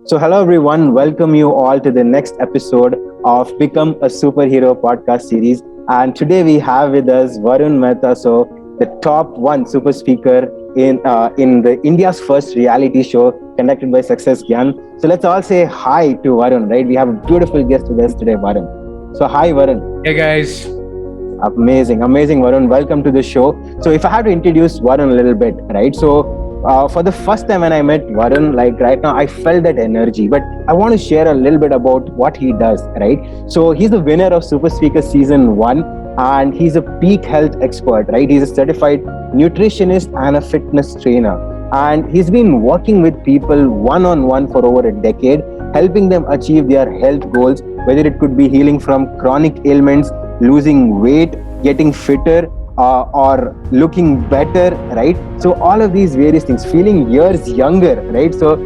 So, hello everyone, welcome you all to the next episode of Become a Superhero podcast series. And today we have with us Warun Mehta, so the top one super speaker in the India's first reality show conducted by Success Gyan. So let's all say hi to Varun, right? We have a beautiful guest with us today, Varun. So hi Varun. Hey guys. Amazing, amazing, Varun. Welcome to the show. So, if I had to introduce Varun a little bit, right? So, for the first time when I met Varun, like right now, I felt that energy. But I want to share a little bit about what he does, right? So, he's the winner of Super Speaker Season 1, and he's a peak health expert, right? He's a certified nutritionist and a fitness trainer. And he's been working with people one on one for over a decade, helping them achieve their health goals, whether it could be healing from chronic ailments, losing weight, getting fitter, or looking better, right? So all of these various things, feeling years younger, right? So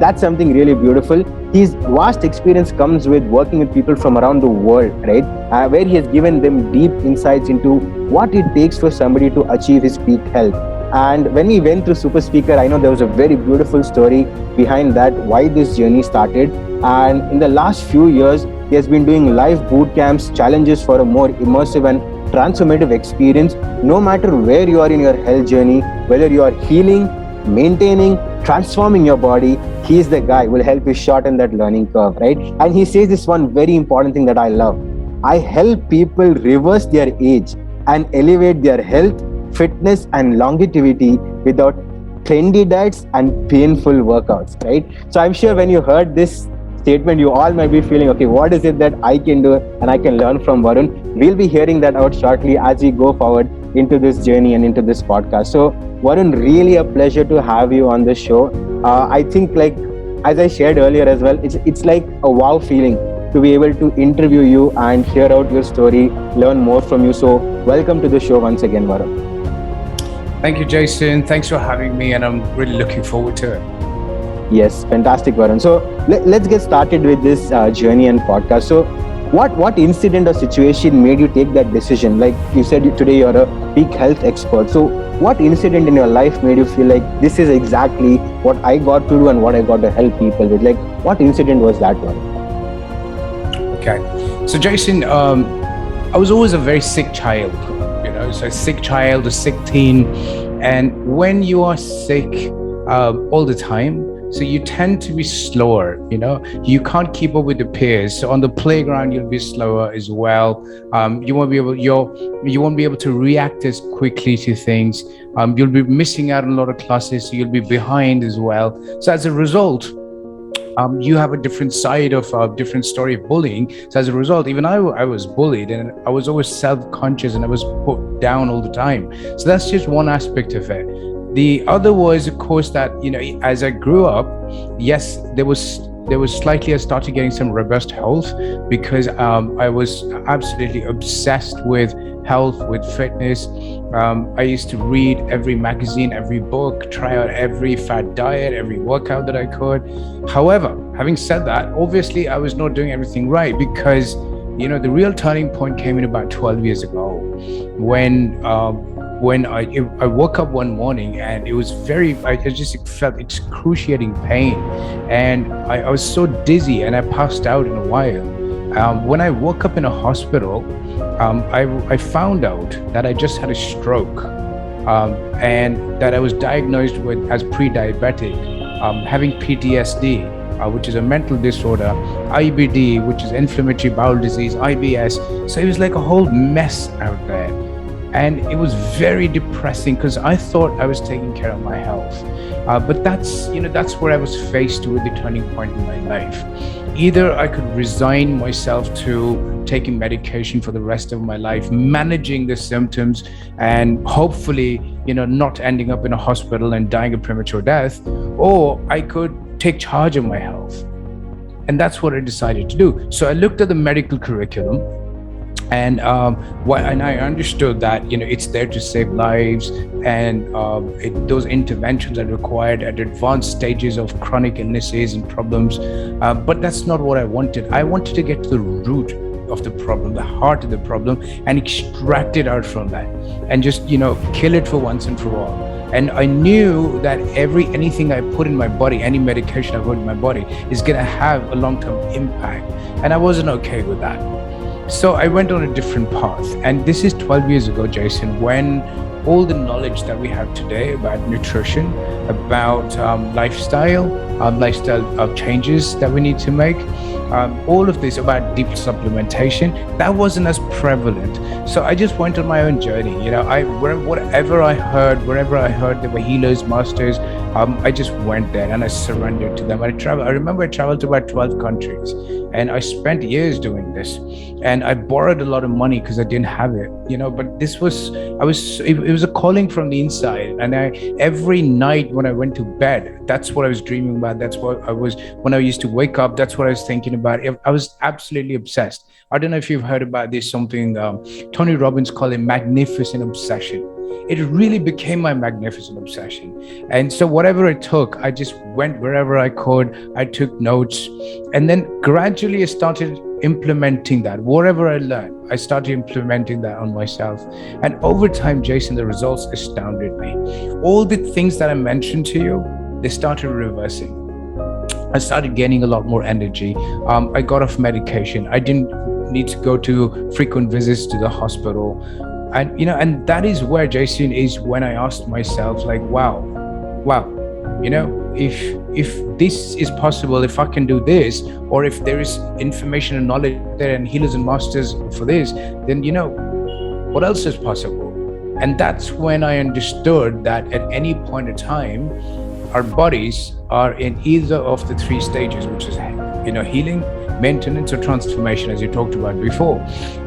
that's something really beautiful. His vast experience comes with working with people from around the world, right? Where he has given them deep insights into what it takes for somebody to achieve his peak health. And when we went through Super Speaker, I know there was a very beautiful story behind that, why this journey started. And in the last few years, he has been doing live boot camps, challenges for a more immersive and transformative experience. No matter where you are in your health journey, whether you are healing, maintaining, transforming your body, he is the guy who will help you shorten that learning curve, right? And he says this one very important thing that I love. I help people reverse their age and elevate their health, fitness, and longevity without trendy diets and painful workouts, right? So I'm sure when you heard this statement, you all might be feeling, okay, what is it that I can do and I can learn from Varun? We'll be hearing that out shortly as we go forward into this journey and into this podcast. So Varun, really a pleasure to have you on the show. I think, like as I shared earlier as well, it's like a wow feeling to be able to interview you and hear out your story, learn more from you. So welcome to the show once again, Varun. Thank you, Jason. Thanks for having me, and I'm really looking forward to it. Yes, fantastic, Varun. So let's get started with this journey and podcast. So what incident or situation made you take that decision? Like you said, today you're a peak health expert. So what incident in your life made you feel like this is exactly what I got to do and what I got to help people with? Like what incident was that one? Okay. So Jason, I was always a very sick child. So a sick child, a sick teen. And when you are sick all the time, so you tend to be slower, you can't keep up with the peers. So on the playground, you'll be slower as well. You won't be able to react as quickly to things. You'll be missing out on a lot of classes, so you'll be behind as well. So as a result, you have a different side of a different story of bullying. So as a result, even I was bullied, and I was always self-conscious, and I was put down all the time. So that's just one aspect of it. The other was, of course, that as I grew up, yes, there was slightly, I started getting some robust health because I was absolutely obsessed with health, with fitness. I used to read every magazine, every book, try out every fad diet, every workout that I could. However, having said that, obviously I was not doing everything right because the real turning point came in about 12 years ago when I woke up one morning, and it was I just felt excruciating pain, and I was so dizzy, and I passed out in a while. When I woke up in a hospital, I found out that I just had a stroke, and that I was diagnosed as pre-diabetic, having PTSD, which is a mental disorder, IBD, which is inflammatory bowel disease, IBS. So it was like a whole mess out there. And it was very depressing because I thought I was taking care of my health. But that's where I was faced with the turning point in my life. Either I could resign myself to taking medication for the rest of my life, managing the symptoms, and hopefully, not ending up in a hospital and dying a premature death, or I could take charge of my health. And that's what I decided to do. So I looked at the medical curriculum, and I understood that it's there to save lives, and those interventions are required at advanced stages of chronic illnesses and problems. But that's not what I wanted. I wanted to get to the root of the problem, the heart of the problem, and extract it out from that, and just kill it for once and for all. And I knew that anything I put in my body, any medication I put in my body, is gonna have a long-term impact. And I wasn't okay with that. So I went on a different path. And this is 12 years ago, Jason, when all the knowledge that we have today about nutrition, about lifestyle changes that we need to make, all of this about deep supplementation, that wasn't as prevalent. So I just went on my own journey. Wherever I heard there were healers, masters, I just went there and I surrendered to them. I remember I traveled to about 12 countries, and I spent years doing this. And I borrowed a lot of money because I didn't have it, but it was a calling from the inside. And every night when I went to bed, that's what I was dreaming about. That's what when I used to wake up, that's what I was thinking about. I was absolutely obsessed. I don't know if you've heard about this, something Tony Robbins called a magnificent obsession. It really became my magnificent obsession. And so whatever it took, I just went wherever I could. I took notes, and then gradually I started implementing that. Whatever I learned, I started implementing that on myself. And over time, Jason, the results astounded me. All the things that I mentioned to you, they started reversing. I started gaining a lot more energy. I got off medication. I didn't need to go to frequent visits to the hospital. And that is where, Jason, is when I asked myself, like, wow, if this is possible, if I can do this, or if there is information and knowledge there and healers and masters for this, then what else is possible? And that's when I understood that at any point in time, our bodies are in either of the three stages, which is healing, maintenance, or transformation, as you talked about before.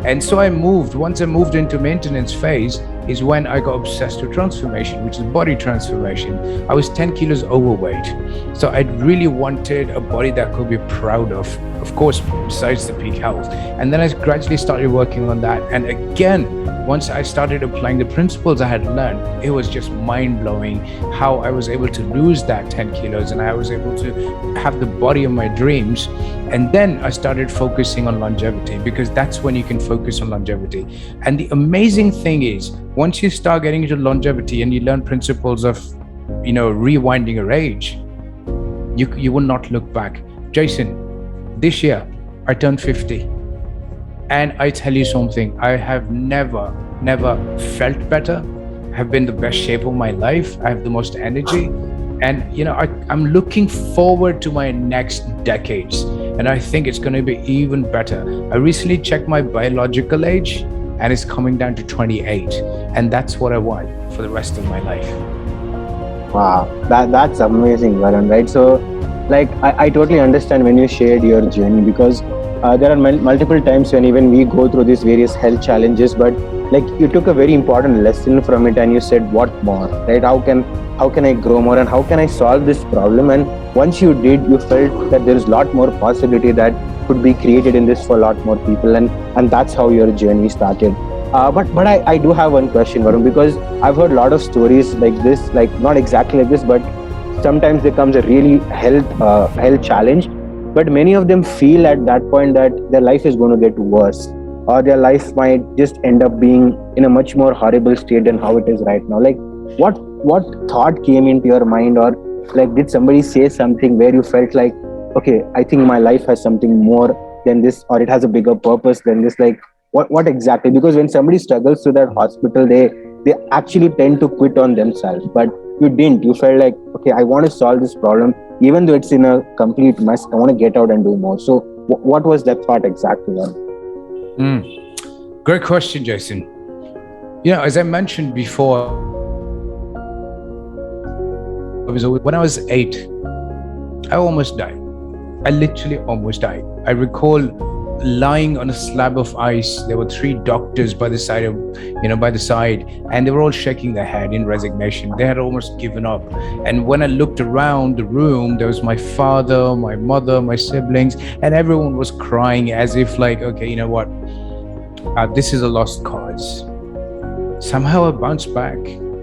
And so once I moved into maintenance phase is when I got obsessed with transformation, which is body transformation. I was 10 kilos overweight. So I really wanted a body that could be proud of course, besides the peak health. And then I gradually started working on that. And again, once I started applying the principles I had learned, it was just mind-blowing how I was able to lose that 10 kilos and I was able to have the body of my dreams. And then I started focusing on longevity, because that's when you can focus on longevity. And the amazing thing is, once you start getting into longevity and you learn principles of, rewinding your age, you will not look back. Jason, this year I turned 50. And I tell you something, I have never felt better. I have been the best shape of my life. I have the most energy. And, I'm looking forward to my next decades. And I think it's going to be even better. I recently checked my biological age and it's coming down to 28. And that's what I want for the rest of my life. Wow, that's amazing, Varun, right? So, I totally understand when you shared your journey, because there are multiple times when even we go through these various health challenges, but you took a very important lesson from it and you said, what more, right? How can I grow more and how can I solve this problem? And once you did, you felt that there is a lot more possibility that could be created in this for a lot more people, and that's how your journey started. But I do have one question, Varun, because I've heard a lot of stories like this, not exactly like this, but sometimes there comes a really health challenge, but many of them feel at that point that their life is going to get worse, or their life might just end up being in a much more horrible state than how it is right now. What thought came into your mind, or did somebody say something where you felt like, okay, I think my life has something more than this, or it has a bigger purpose than this? What exactly? Because when somebody struggles to that hospital, they actually tend to quit on themselves, but you didn't. You felt like, okay, I want to solve this problem, even though it's in a complete mess. I want to get out and do more. So what was that thought exactly? Great question, Jason. As I mentioned before, when I was 8, I almost died. I literally almost died. I recall lying on a slab of ice. There were 3 doctors by the side, and they were all shaking their head in resignation. They had almost given up. And when I looked around the room, there was my father, my mother, my siblings, and everyone was crying as if okay, you know what? This is a lost cause. Somehow I bounced back.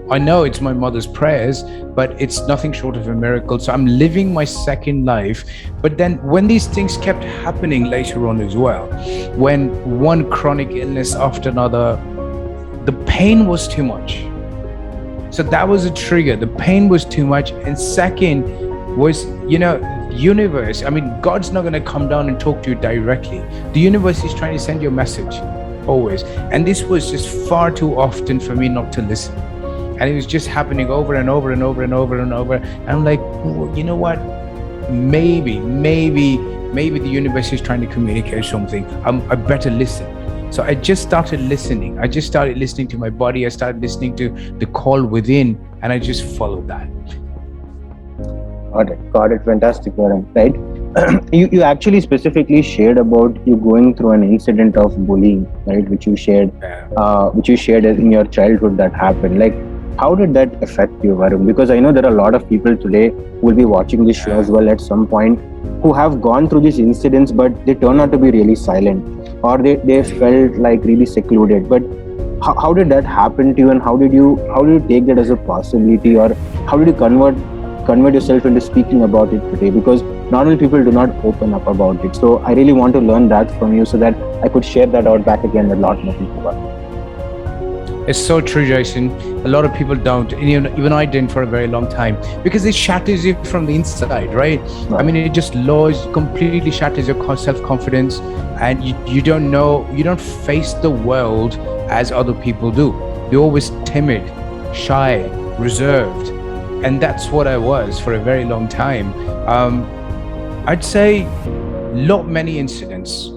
I know it's my mother's prayers, but it's nothing short of a miracle. So I'm living my second life. But then when these things kept happening later on as well, when one chronic illness after another, the pain was too much. So that was a trigger. The pain was too much. And second was, universe. I mean, God's not going to come down and talk to you directly. The universe is trying to send you a message always. And this was just far too often for me not to listen. And it was just happening over and over and over and over and over. And I'm like, well, you know what? Maybe the universe is trying to communicate something. I better listen. So I just started listening. I just started listening to my body. I started listening to the call within, and I just followed that. Got it. Fantastic, Warren. Right? You actually specifically shared about you going through an incident of bullying, right? Which you shared in your childhood that happened. Like, how did that affect you, Varun? Because I know there are a lot of people today who will be watching this show as well at some point who have gone through these incidents, but they turn out to be really silent, or they felt like really secluded. But how did that happen to you, and how did you take that as a possibility, or how did you convert yourself into speaking about it today? Because normally people do not open up about it. So I really want to learn that from you so that I could share that out back again with a lot more people. It's so true, Jason. A lot of people don't. And even I didn't for a very long time, because it shatters you from the inside, right? I mean, it just completely shatters your self-confidence, and you don't face the world as other people do. You're always timid, shy, reserved. And that's what I was for a very long time. I'd say many incidents,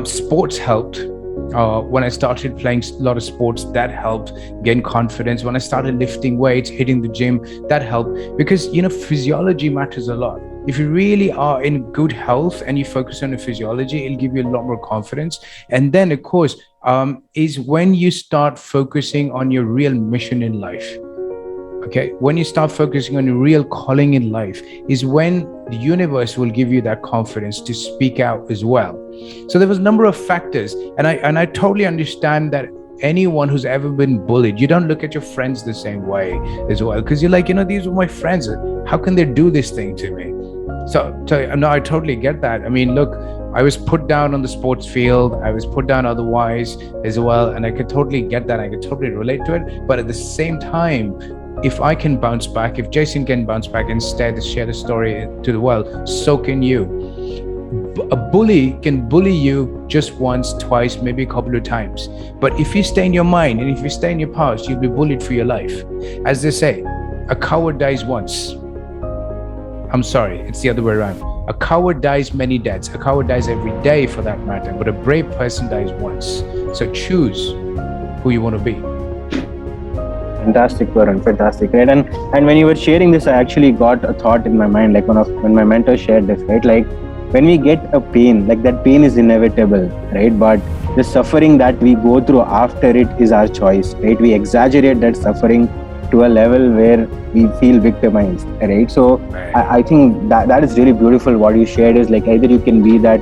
sports helped. When I started playing a lot of sports, that helped gain confidence. When I started lifting weights, hitting the gym, that helped, because physiology matters a lot. If you really are in good health and you focus on the physiology, it'll give you a lot more confidence. And then, of course, is when you start focusing on your real mission in life. Okay, when you start focusing on your real calling in life is when the universe will give you that confidence to speak out as well. So there was a number of factors, and I totally understand that anyone who's ever been bullied, you don't look at your friends the same way as well, because you're like, these are my friends. How can they do this thing to me? So no, I totally get that. I mean, look, I was put down on the sports field. I was put down otherwise as well, and I could totally get that. I could totally relate to it. But at the same time, if I can bounce back, if Jason can bounce back and share the story to the world, so can you. A bully can bully you just once, twice, maybe a couple of times. But if you stay in your mind and if you stay in your past, you'll be bullied for your life. As they say, a coward dies once. I'm sorry, it's the other way around. A coward dies many deaths. A coward dies every day for that matter, but a brave person dies once. So choose who you want to be. Fantastic, Varun. Fantastic, right? And when you were sharing this, I actually got a thought in my mind, like when my mentor shared this, right? Like when we get a pain, like that pain is inevitable, right? But the suffering that we go through after it is our choice, right? We exaggerate that suffering to a level where we feel victimized, right? So I think that is really beautiful. What you shared is like either you can be that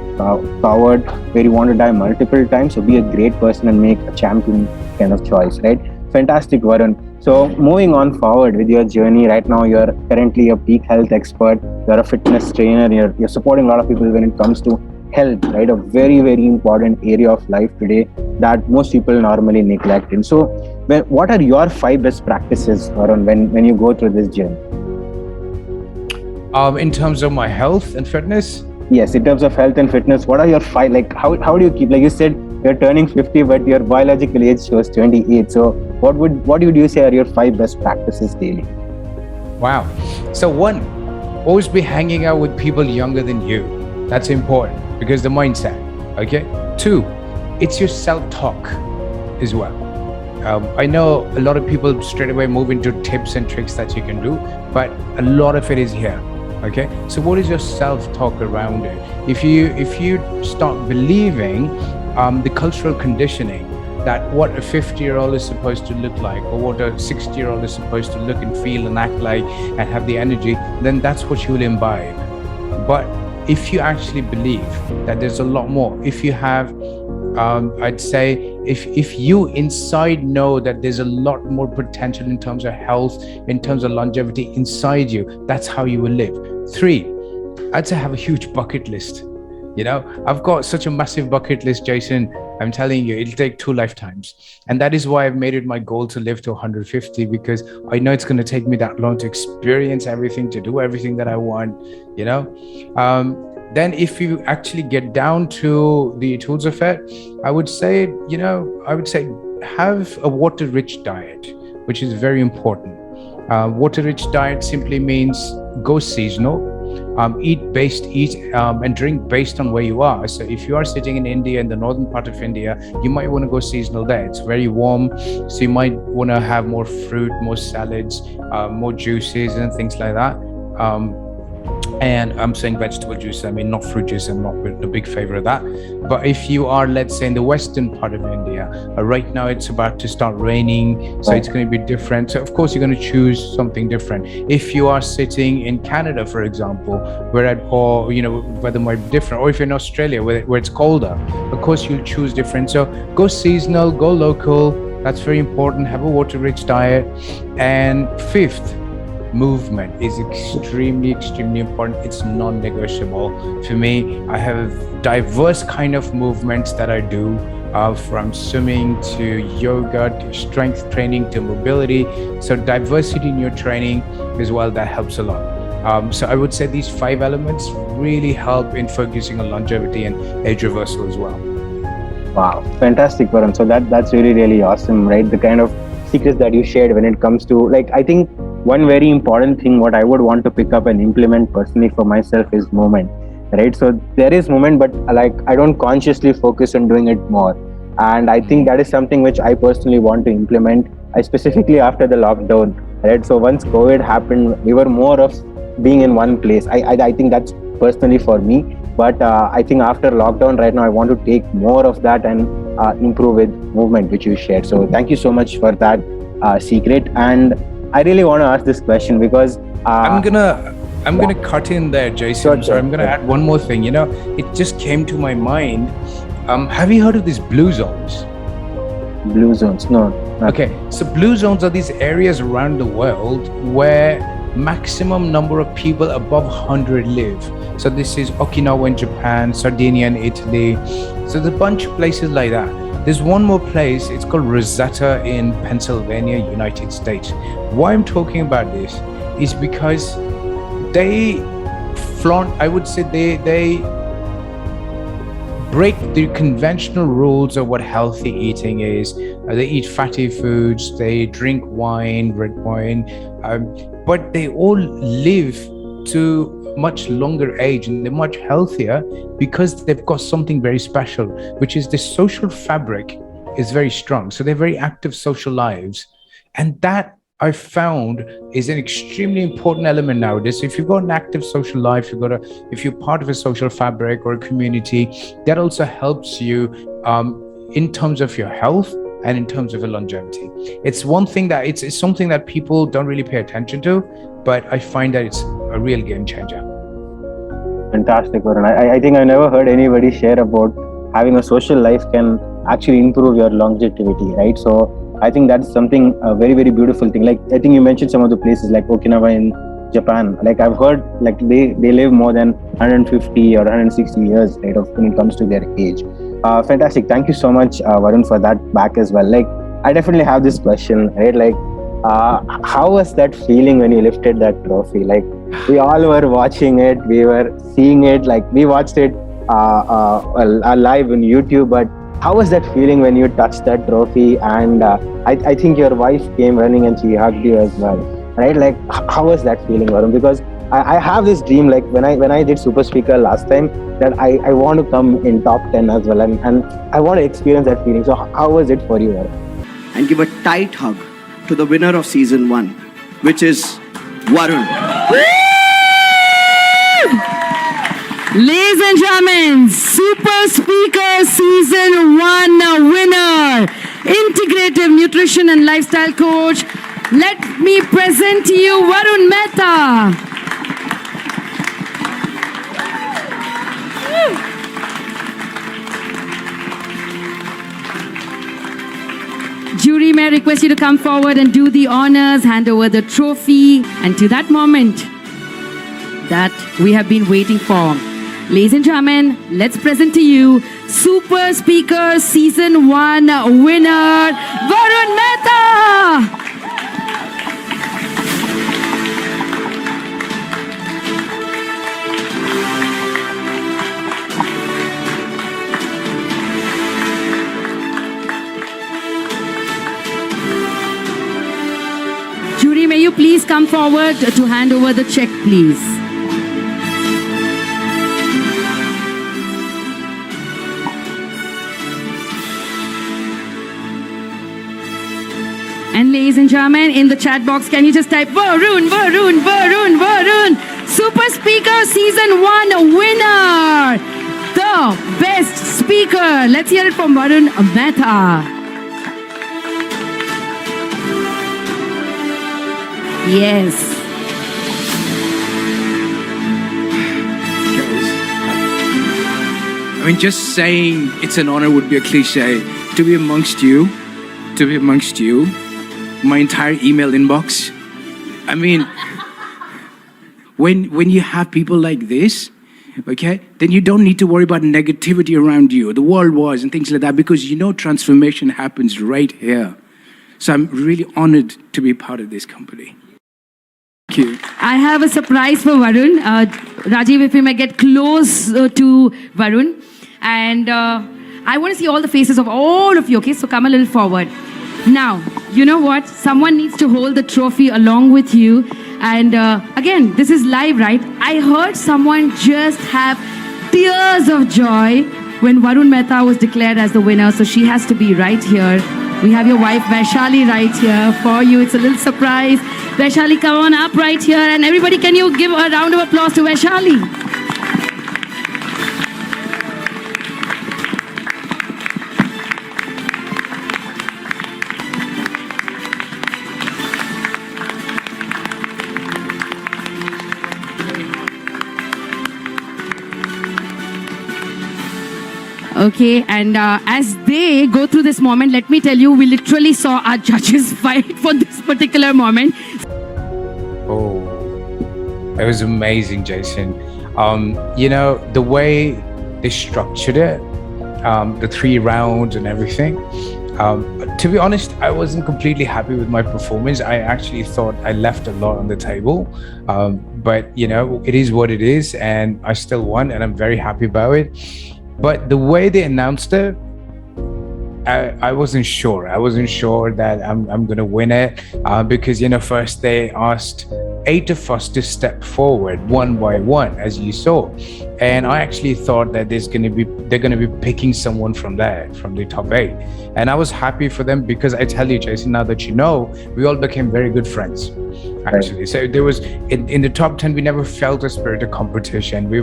coward where you want to die multiple times, or be a great person and make a champion kind of choice, right? Fantastic, Varun. So moving on forward with your journey, right now you're currently a peak health expert, you're a fitness trainer, you're supporting a lot of people when it comes to health, right? A very, very important area of life today that most people normally neglect. And so what are your 5 best practices, Varun, when you go through this journey? In terms of my health and fitness? Yes, in terms of health and fitness, what are your 5, like how do you keep, like you said, you're turning 50, but your biological age shows 28. So what would you say are your 5 best practices daily? Wow. So 1, always be hanging out with people younger than you. That's important because the mindset. Okay. 2, it's your self-talk as well. I know a lot of people straight away move into tips and tricks that you can do, but a lot of it is here. Okay. So what is your self-talk around it? If you start believing the cultural conditioning that what a 50-year-old is supposed to look like, or what a 60-year-old is supposed to look and feel and act like and have the energy, then that's what you will imbibe. But if you actually believe that there's a lot more, if you have, I'd say, if you inside know that there's a lot more potential in terms of health, in terms of longevity inside you, that's how you will live. 3, I'd say have a huge bucket list. I've got such a massive bucket list, Jason. I'm telling you, it'll take 2 lifetimes. And that is why I've made it my goal to live to 150, because I know it's going to take me that long to experience everything, to do everything that I want, you know. Then if you actually get down to the tools of it, I would say have a water rich diet, which is very important. Water rich diet simply means go seasonal. Eat and drink based on where you are. So if you are sitting in India, in the northern part of India, you might want to go seasonal there. It's very warm, so you might want to have more fruit, more salads, more juices and things like that. And I'm saying vegetable juice, I mean not fruit juice. I'm not a big favor of that. But if you are, let's say, in the western part of India, right now it's about to start raining, so it's going to be different. So of course you're going to choose something different. If you are sitting in Canada, for example, or weather might be different, or if you're in Australia where it's colder, of course you'll choose different. So go seasonal, go local. That's very important. Have a water rich diet. And fifth, movement is extremely important. It's non-negotiable for me. I have diverse kind of movements that I do, from swimming to yoga to strength training to mobility. So diversity in your training as well, that helps a lot. So I would say these 5 elements really help in focusing on longevity and age reversal as well. Wow, fantastic, Varun. So that's really awesome, right? The kind of secrets that you shared when it comes to, like, I think one very important thing what I would want to pick up and implement personally for myself is movement, right? So there is movement, but like I don't consciously focus on doing it more. And I think that is something which I personally want to implement, specifically after the lockdown, right? So once COVID happened, we were more of being in one place. I think that's personally for me. But I think after lockdown right now, I want to take more of that and improve with movement, which you shared. So thank you so much for that secret. And I really want to ask this question because I'm gonna cut in there, Jason. Sorry, I'm gonna add one more thing. It just came to my mind. Have you heard of these blue zones? Blue zones? No. Okay, so blue zones are these areas around the world where maximum number of people above 100 live. So this is Okinawa in Japan, Sardinia in Italy. So there's a bunch of places like that. There's one more place, it's called Rosetta in Pennsylvania, United States. Why I'm talking about this is because they flaunt, I would say they break the conventional rules of what healthy eating is. They eat fatty foods, they drink wine, red wine, but they all live to much longer age and they're much healthier because they've got something very special, which is the social fabric is very strong. So they're very active social lives. And that I found is an extremely important element nowadays. So if you've got an active social life, if you're part of a social fabric or a community, that also helps you in terms of your health and in terms of your longevity. It's one thing that it's something that people don't really pay attention to, but I find that it's a real game changer. Fantastic, Varun. I think I never heard anybody share about having a social life can actually improve your longevity, right? So I think that's something a very beautiful thing. Like I think you mentioned some of the places like Okinawa in Japan. Like I've heard like they live more than 150 or 160 years, right, when it comes to their age. Fantastic. Thank you so much, Varun, for that back as well. Like I definitely have this question, right? Like how was that feeling when you lifted that trophy? Like we all were watching it, we were seeing it, like we watched it live on YouTube, but how was that feeling when you touched that trophy? And I think your wife came running and she hugged you as well, right? Like how was that feeling, Varun? Because I have this dream, like when I did Super Speaker last time, that I want to come in top 10 as well, and I want to experience that feeling. So how was it for you, Varun? And give a tight hug to the winner of season 1, which is Warun. Ladies and gentlemen, Super Speaker Season 1 winner, Integrative Nutrition and Lifestyle Coach. Let me present to you Warun Mehta. Jury, may I request you to come forward and do the honors, hand over the trophy, and to that moment that we have been waiting for. Ladies and gentlemen, let's present to you Super Speaker Season 1 winner, Warun Mehta. Jury, may you please come forward to hand over the check, please. And ladies and gentlemen, in the chat box, can you just type Warun, Warun, Warun, Warun, Super Speaker Season 1 winner, the best speaker. Let's hear it from Warun Mehta. Yes. I mean, just saying it's an honor would be a cliche. To be amongst you, my entire email inbox. I mean, when you have people like this, okay, then you don't need to worry about negativity around you, the world wars and things like that, because you know transformation happens right here. So I'm really honored to be part of this company. Thank you. I have a surprise for Warun. Rajiv, if we may get close to Warun. And I want to see all the faces of all of you, okay? So come a little forward. Now, you know what? Someone needs to hold the trophy along with you. And again, this is live, right? I heard someone just have tears of joy when Warun Mehta was declared as the winner. So she has to be right here. We have your wife Vaishali right here for you. It's a little surprise. Vaishali, come on up right here. And everybody, can you give a round of applause to Vaishali? Okay, and as they go through this moment, let me tell you, we literally saw our judges fight for this particular moment. Oh, it was amazing, Jason. You know, the way they structured it, the 3 rounds and everything. To be honest, I wasn't completely happy with my performance. I actually thought I left a lot on the table. But, you know, it is what it is. And I still won, and I'm very happy about it. But the way they announced it, I wasn't sure. I wasn't sure that I'm going to win it because, you know, first they asked 8 of us to step forward one by one, as you saw. And I actually thought that they're going to be picking someone from there, from the top 8. And I was happy for them because I tell you, Jason, now that you know, we all became very good friends. Actually, so there was in the top 10, we never felt a spirit of competition. We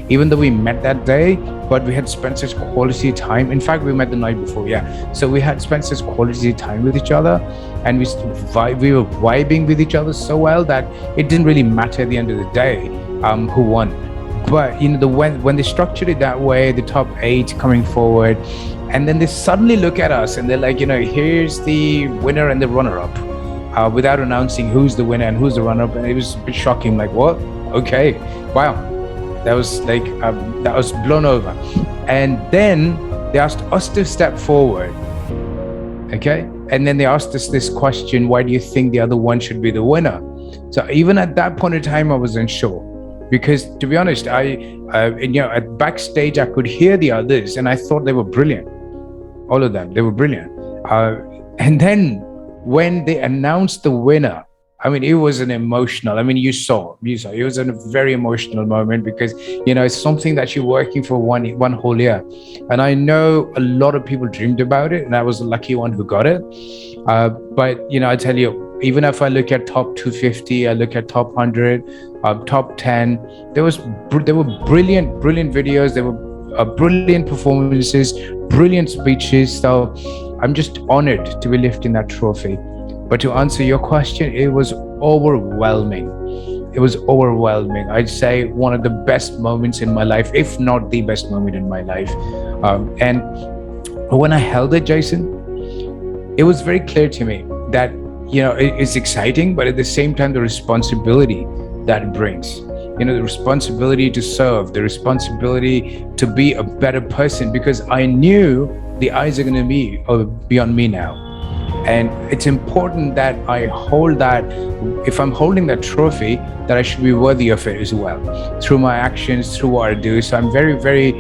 even though we met that day, but we had spent such quality time. In fact, we met the night before, yeah. So we had spent such quality time with each other, and we were vibing with each other so well that it didn't really matter at the end of the day who won. But you know, when they structured it that way, the top 8 coming forward, and then they suddenly look at us and they're like, you know, here's the winner and the runner-up. Without announcing who's the winner and who's the runner-up, and it was a bit shocking. Like, what? Okay, wow, that was like that was blown over. And then they asked us to step forward, okay, and then they asked us this question: why do you think the other one should be the winner? So even at that point in time, I wasn't sure, because to be honest, you know, at backstage I could hear the others, and I thought they were brilliant, all of them. They were brilliant, and then when they announced the winner, I mean, it was an emotional, I mean, you saw, it was a very emotional moment because, you know, it's something that you're working for one whole year. And I know a lot of people dreamed about it, and I was the lucky one who got it. But, you know, I tell you, even if I look at top 250, I look at top 100, top 10, there were brilliant videos. There were brilliant performances, brilliant speeches. So I'm just honored to be lifting that trophy. But to answer your question, it was overwhelming. It was overwhelming. I'd say one of the best moments in my life, if not the best moment in my life. And when I held it, Jason, it was very clear to me that, you know, it's exciting, but at the same time, the responsibility that it brings. the responsibility to serve, the responsibility to be a better person, because I knew the eyes are going to be on me now. And it's important that I hold that. If I'm holding that trophy, that I should be worthy of it as well, through my actions, through what I do. So I'm very, very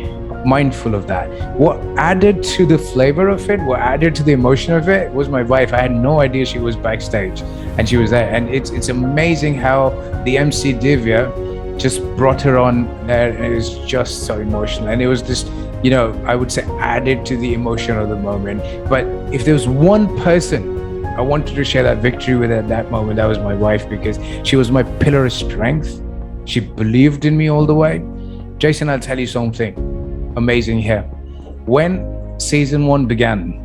mindful of that. What added to the flavor of it, what added to the emotion of it, was my wife. I had no idea she was backstage, and she was there. And it's amazing how the MC Divya just brought her on there, and it was just so emotional. And it was just, I would say, added to the emotion of the moment. But if there was one person I wanted to share that victory with at that moment, that was my wife, because she was my pillar of strength. She believed in me all the way. Jason, I'll tell you something amazing here. When season 1 began,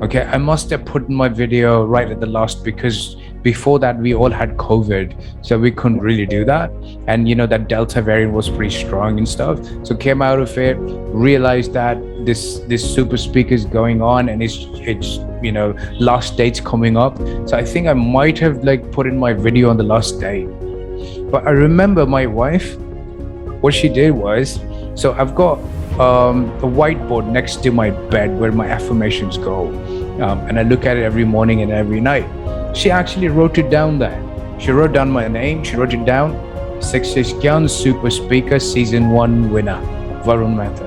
okay, I must have put my video right at the last, because before that we all had COVID, so we couldn't really do that. And that Delta variant was pretty strong and stuff. So came out of it, realized that this super speaker is going on, and it's last date's coming up. So I think I might have put in my video on the last day. But I remember my wife, what she did was, so I've got a whiteboard next to my bed where my affirmations go, and I look at it every morning and every night. She actually wrote it down there. She wrote down my name. She wrote it down. Sequeira Super Speaker Season 1 winner, Warun Mehta.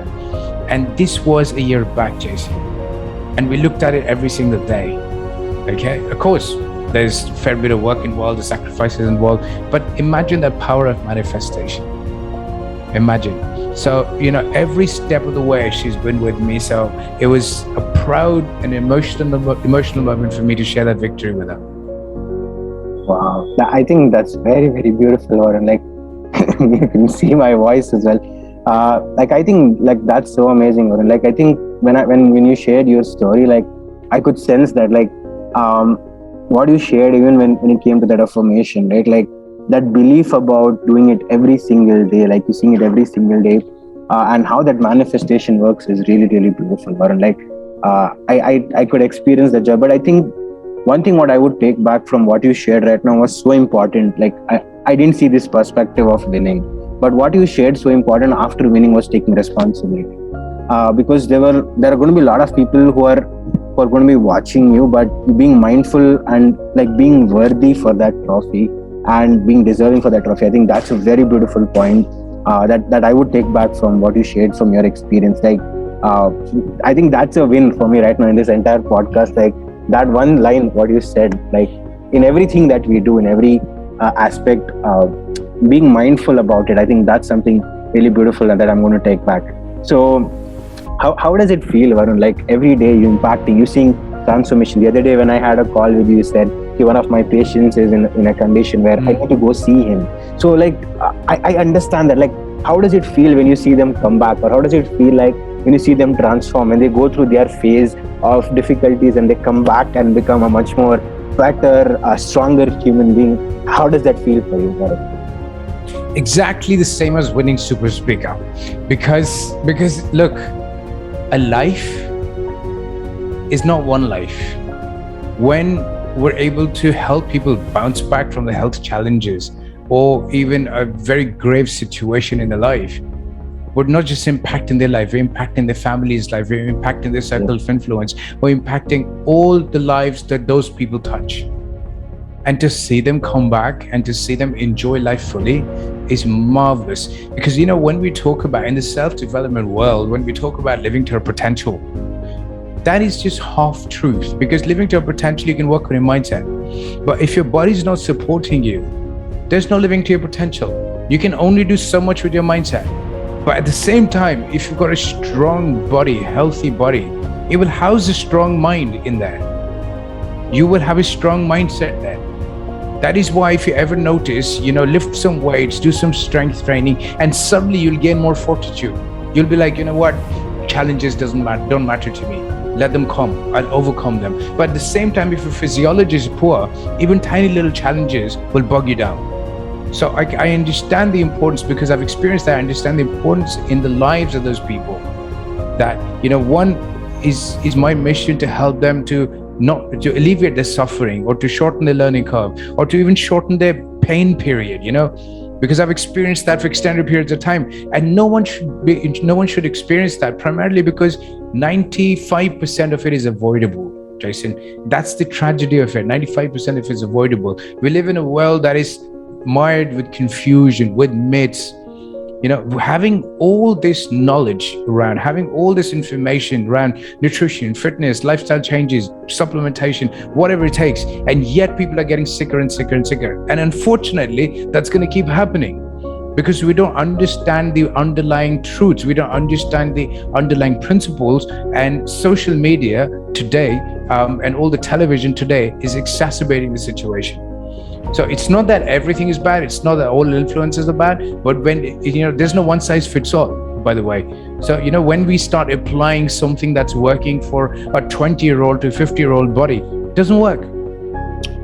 And this was a year back, Jason. And we looked at it every single day. Okay, of course, there's a fair bit of work involved, the sacrifices involved, but imagine the power of manifestation. Imagine. So, every step of the way she's been with me. So it was a proud and emotional moment for me to share that victory with her. Wow, I think that's very, very beautiful, Warren. You can see my voice as well. I think that's so amazing, Warren. I think when you shared your story, I could sense that what you shared, even when it came to that affirmation, right? That belief about doing it every single day, you seeing it every single day, and how that manifestation works is really, really beautiful, Warren. I could experience that job, but I think one thing what I would take back from what you shared right now was so important. I didn't see this perspective of winning, but what you shared so important after winning was taking responsibility, because there are going to be a lot of people who are going to be watching you, but being mindful and being worthy for that trophy and being deserving for that trophy. I think that's a very beautiful point that I would take back from what you shared from your experience. I think that's a win for me right now in this entire podcast. That one line, what you said, in everything that we do, in every aspect, being mindful about it. I think that's something really beautiful and that I'm going to take back. So how does it feel, Varun? Every day you impacting, you seeing transformation. The other day when I had a call with you, you said, one of my patients is in a condition where I need to go see him. So I understand that. How does it feel when you see them come back, or how does it feel when you see them transform and they go through their phase of difficulties and they come back and become a much more better, stronger human being? How does that feel for you, Varun? Exactly the same as winning Super Speaker, because look, a life is not one life. When we're able to help people bounce back from the health challenges or even a very grave situation in their life, we're not just impacting their life, we're impacting their family's life, we're impacting their circle of influence, we're impacting all the lives that those people touch. And to see them come back and to see them enjoy life fully is marvelous. Because when we talk about in the self-development world, when we talk about living to our potential, that is just half truth. Because living to your potential, you can work on your mindset. But if your body's not supporting you, there's no living to your potential. You can only do so much with your mindset. But at the same time, if you've got a strong body, healthy body, it will house a strong mind in there. You will have a strong mindset there. That is why if you ever notice, lift some weights, do some strength training, and suddenly you'll gain more fortitude. You'll be like, what? Challenges don't matter to me. Let them come. I'll overcome them. But at the same time, if your physiology is poor, even tiny little challenges will bog you down. So I understand the importance, because I've experienced that. I understand the importance in the lives of those people. That, one is my mission to help them to alleviate their suffering, or to shorten their learning curve, or to even shorten their pain period. because I've experienced that for extended periods of time, and no one should experience that, primarily because 95% of it is avoidable. Jason, that's the tragedy of it. 95% of it is avoidable. We live in a world that is mired with confusion, with myths. Having all this knowledge around, having all this information around nutrition, fitness, lifestyle changes, supplementation, whatever it takes, and yet people are getting sicker and sicker and sicker. And unfortunately, that's going to keep happening because we don't understand the underlying truths. We don't understand the underlying principles. And social media today, and all the television today, is exacerbating the situation. So it's not that everything is bad. It's not that all influences are bad, but there's no one size fits all, by the way. So, when we start applying something that's working for a 20-year-old to a 50-year-old body, it doesn't work.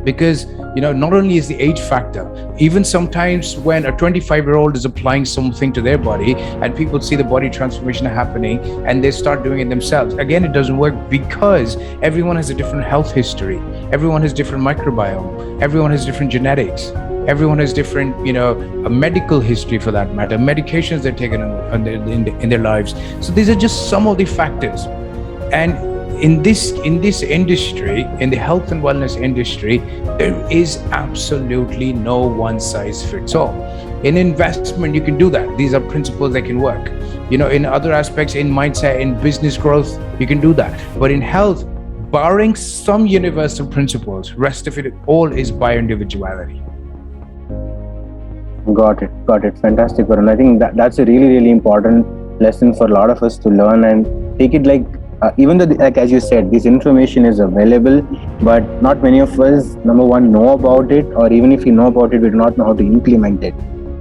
Because, not only is the age factor, even sometimes when a 25-year-old is applying something to their body and people see the body transformation happening and they start doing it themselves, again, it doesn't work because everyone has a different health history. Everyone has different microbiome. Everyone has different genetics. Everyone has different, a medical history for that matter, medications they're taking in their lives. So these are just some of the factors. And in this industry, in the health and wellness industry, there is absolutely no one size fits all. In investment, you can do that. These are principles that can work. In other aspects, in mindset, in business growth, you can do that. But in health, barring some universal principles, rest of it all is by individuality. Got it. Fantastic, Varun. I think that's a really, really important lesson for a lot of us to learn and take it even though, as you said, this information is available, but not many of us, number one, know about it, or even if we know about it, we do not know how to implement it.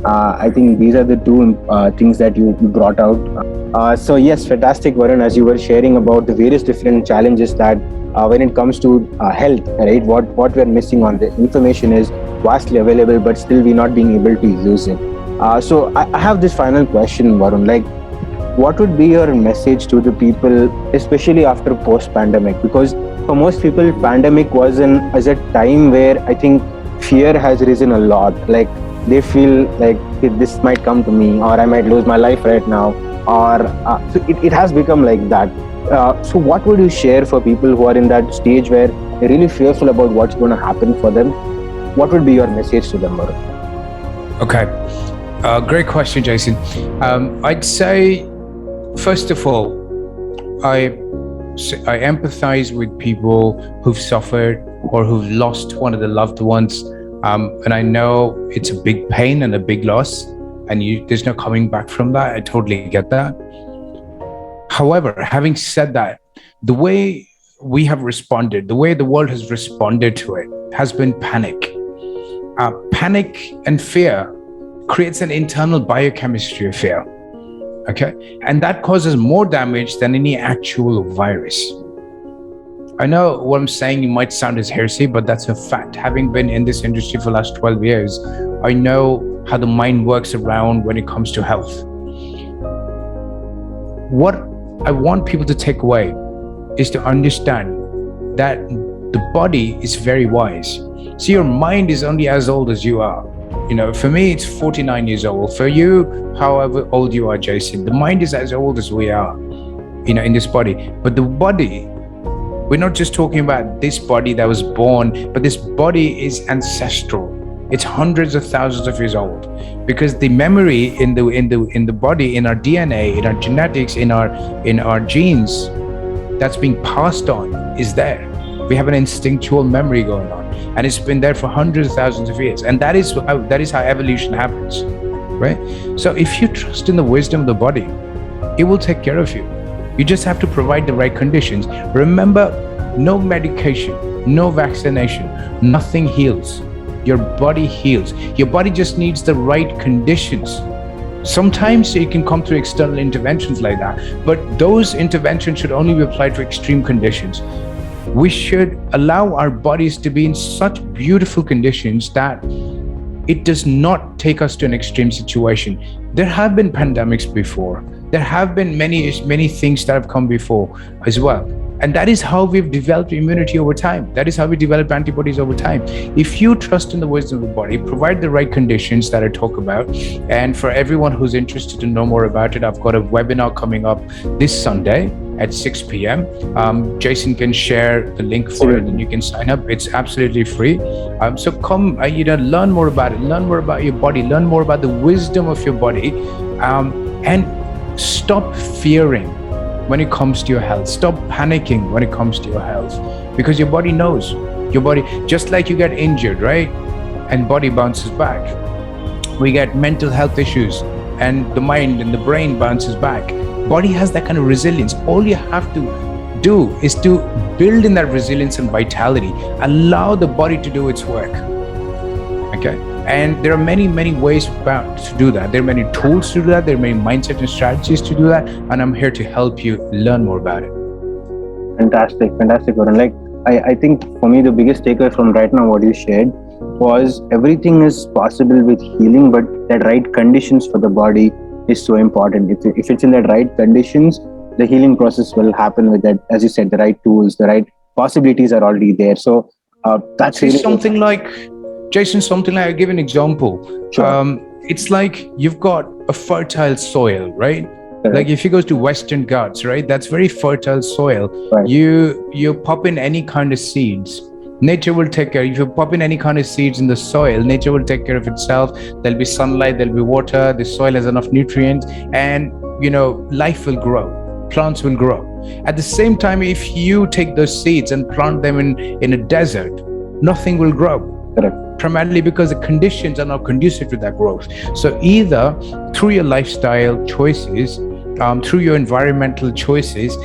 I think these are the two things that you brought out. So yes, fantastic, Varun, as you were sharing about the various different challenges that when it comes to health, right? What we're missing on the information is vastly available, but still we're not being able to use it. So I have this final question, Varun, what would be your message to the people, especially after post-pandemic? Because for most people, pandemic was a time where I think fear has risen a lot. They feel like this might come to me, or I might lose my life right now, or so it has become like that. So what would you share for people who are in that stage where they're really fearful about what's going to happen for them? What would be your message to them, Varun? Okay, great question, Jason. I'd say, first of all, I empathize with people who've suffered or who've lost one of their loved ones. And I know it's a big pain and a big loss, and there's no coming back from that. I totally get that. However, having said that, the way we have responded, the way the world has responded to it has been panic. Panic and fear creates an internal biochemistry of fear. Okay, and that causes more damage than any actual virus. I know what I'm saying might sound as heresy, but that's a fact. Having been in this industry for the last 12 years, I know how the mind works around when it comes to health. What I want people to take away is to understand that the body is very wise. So your mind is only as old as you are. For me, it's 49 years old. For you, however old you are, Jason, the mind is as old as we are, in this body. But the body, we're not just talking about this body that was born, but this body is ancestral. It's hundreds of thousands of years old, because the memory in the body, in our DNA, in our genetics, in our genes, that's being passed on is there. We have an instinctual memory going on, and it's been there for hundreds of thousands of years. And that is how evolution happens, right? So if you trust in the wisdom of the body, it will take care of you. You just have to provide the right conditions. Remember, no medication, no vaccination, nothing heals. Your body heals. Your body just needs the right conditions. Sometimes it can come through external interventions like that, but those interventions should only be applied to extreme conditions. We should allow our bodies to be in such beautiful conditions that it does not take us to an extreme situation. There have been pandemics before. There have been many things that have come before as well. And that is how we've developed immunity over time. That is how we develop antibodies over time. If you trust in the wisdom of the body, provide the right conditions that I talk about. And for everyone who's interested to know more about it, I've got a webinar coming up this Sunday at 6 p.m. Jason can share the link for it and you can sign up. It's absolutely free. So come, learn more about it, learn more about your body, learn more about the wisdom of your body, and stop fearing when it comes to your health. Stop panicking when it comes to your health, because your body knows. Your body, just like you get injured, right? And body bounces back. We get mental health issues and the mind and the brain bounces back. Body has that kind of resilience. All you have to do is to build in that resilience and vitality. Allow the body to do its work. Okay? And there are many, many ways to do that. There are many tools to do that. There are many mindset and strategies to do that. And I'm here to help you learn more about it. Fantastic, Warun. Like, I think for me, the biggest takeaway from right now, what you shared, was everything is possible with healing, but that right conditions for the body is so important. If it's in the right conditions, the healing process will happen with that. As you said, the right tools, the right possibilities are already there. So that's really something like, Jason, I'll give an example. Sure. It's like you've got a fertile soil, right? Correct. Like if you go to Western Ghats, right? That's very fertile soil. Right. You pop in any kind of seeds, nature will take care. If you pop in any kind of seeds in the soil, nature will take care of itself. There'll be sunlight, there'll be water, the soil has enough nutrients, and life will grow, plants will grow. At the same time, if you take those seeds and plant them in a desert, nothing will grow. Correct. Primarily because the conditions are not conducive to that growth. So either through your lifestyle choices, through your environmental choices,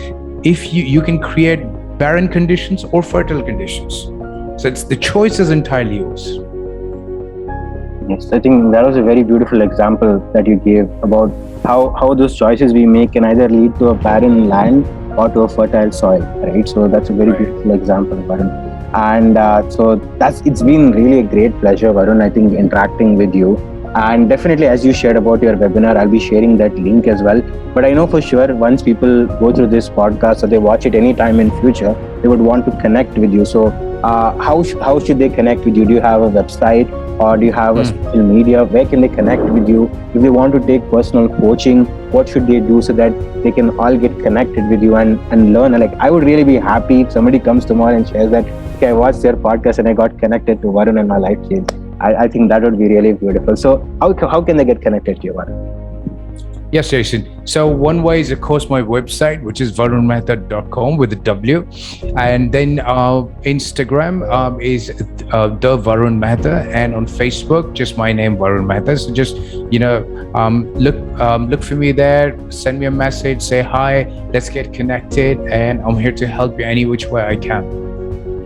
if you can create barren conditions or fertile conditions. So it's the choice is entirely yours. Yes, I think that was a very beautiful example that you gave about how those choices we make can either lead to a barren land or to a fertile soil, right? So that's a very beautiful example, Varun. And so it's been really a great pleasure, Varun, I think, interacting with you. And definitely, as you shared about your webinar, I'll be sharing that link as well. But I know for sure, once people go through this podcast or they watch it anytime in future, they would want to connect with you. So how should they connect with you? Do you have a website or do you have a social media? Where can they connect with you? If they want to take personal coaching, what should they do so that they can all get connected with you and learn? Like, I would really be happy if somebody comes tomorrow and shares that, okay, I watched their podcast and I got connected to Varun and my life changed. I think that would be really beautiful. So how can they get connected to you, Varun? Yes, Jason. So one way is, of course, my website, which is warunmehta.com with a W. And then Instagram is the Warun Mehta. And on Facebook, just my name, Warun Mehta. So just, look for me there, send me a message, say hi, let's get connected. And I'm here to help you any which way I can.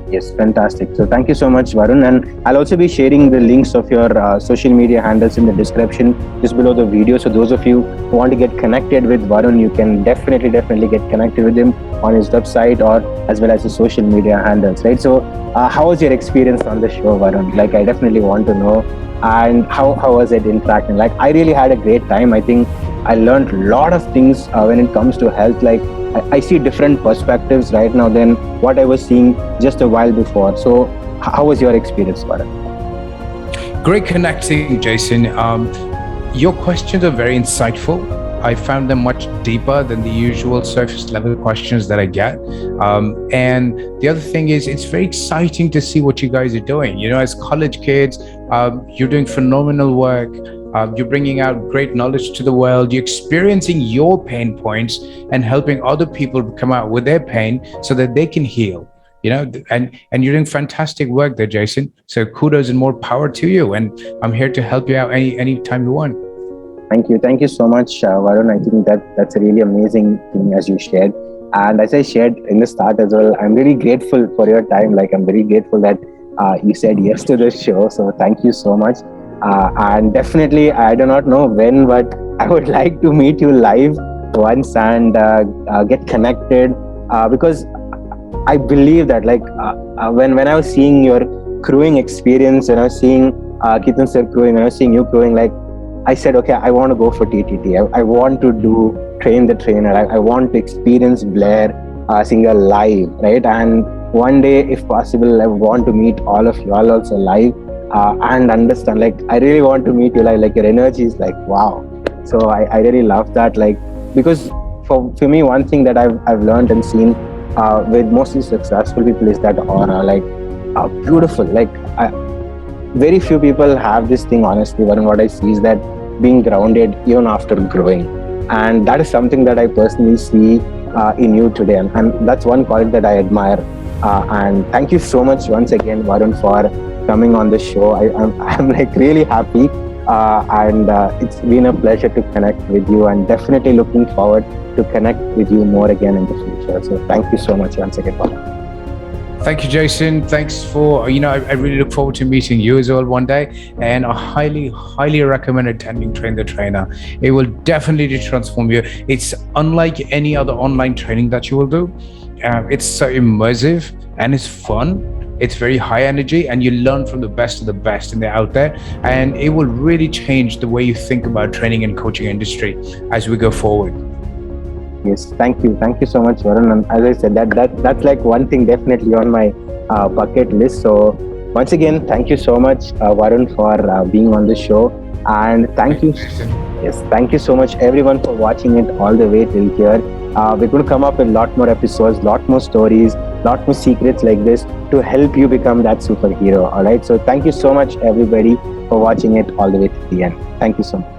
Yes, fantastic. So thank you so much, Varun. And I'll also be sharing the links of your social media handles in the description just below the video. So those of you who want to get connected with Varun, you can definitely get connected with him on his website or as well as his social media handles, right? So how was your experience on the show, Varun? Like, I definitely want to know. And how was it interacting? Like, I really had a great time. I think I learned a lot of things when it comes to health. Like, I see different perspectives right now than what I was seeing just a while before. So how was your experience, Varun? Great connecting, Jason. Your questions are very insightful. I found them much deeper than the usual surface level questions that I get. And the other thing is, it's very exciting to see what you guys are doing. As college kids, you're doing phenomenal work. You're bringing out great knowledge to the world. You're experiencing your pain points and helping other people come out with their pain so that they can heal. And you're doing fantastic work there, Jason. So kudos and more power to you. And I'm here to help you out any time you want. Thank you so much, Varun. I think that's a really amazing thing as you shared. And as I shared in the start as well, I'm really grateful for your time. Like, I'm very grateful that you said yes to the show. So thank you so much. And definitely, I do not know when, but I would like to meet you live once and get connected because I believe that, like, when I was seeing your crewing experience, and I was seeing Ketan sir crewing, and I was seeing you crewing, like, I said, okay, I want to go for TTT. I want to train the trainer. I want to experience Blair single live, right? And one day, if possible, I want to meet all of you all also live, and understand. Like, I really want to meet you. Like your energy is like wow. So I really love that. Like, because for me, one thing that I've learned and seen with mostly successful people is that aura, like beautiful. Like, very few people have this thing, honestly. But what I see is that being grounded even after growing, and that is something that I personally see in you today, and that's one quality that I admire. And thank you so much once again, Warun, for coming on the show. I'm like really happy, and it's been a pleasure to connect with you, and definitely looking forward to connect with you more again in the future. So thank you so much once again, Warun. Thank you, Jason. Thanks for, I really look forward to meeting you as well one day. And I highly recommend attending Train the Trainer. It will definitely transform you. It's unlike any other online training that you will do. It's so immersive and it's fun. It's very high energy and you learn from the best of the best and they're out there. And it will really change the way you think about training and coaching industry as we go forward. Yes, thank you so much, Warun. And as I said, that's like one thing definitely on my bucket list. So once again, thank you so much, Warun, for being on the show, and thank you so much everyone for watching it all the way till here. We're going to come up with a lot more episodes, lot more stories, lot more secrets like this to help you become that superhero. All right. So thank you so much, everybody, for watching it all the way to the end. Thank you so much.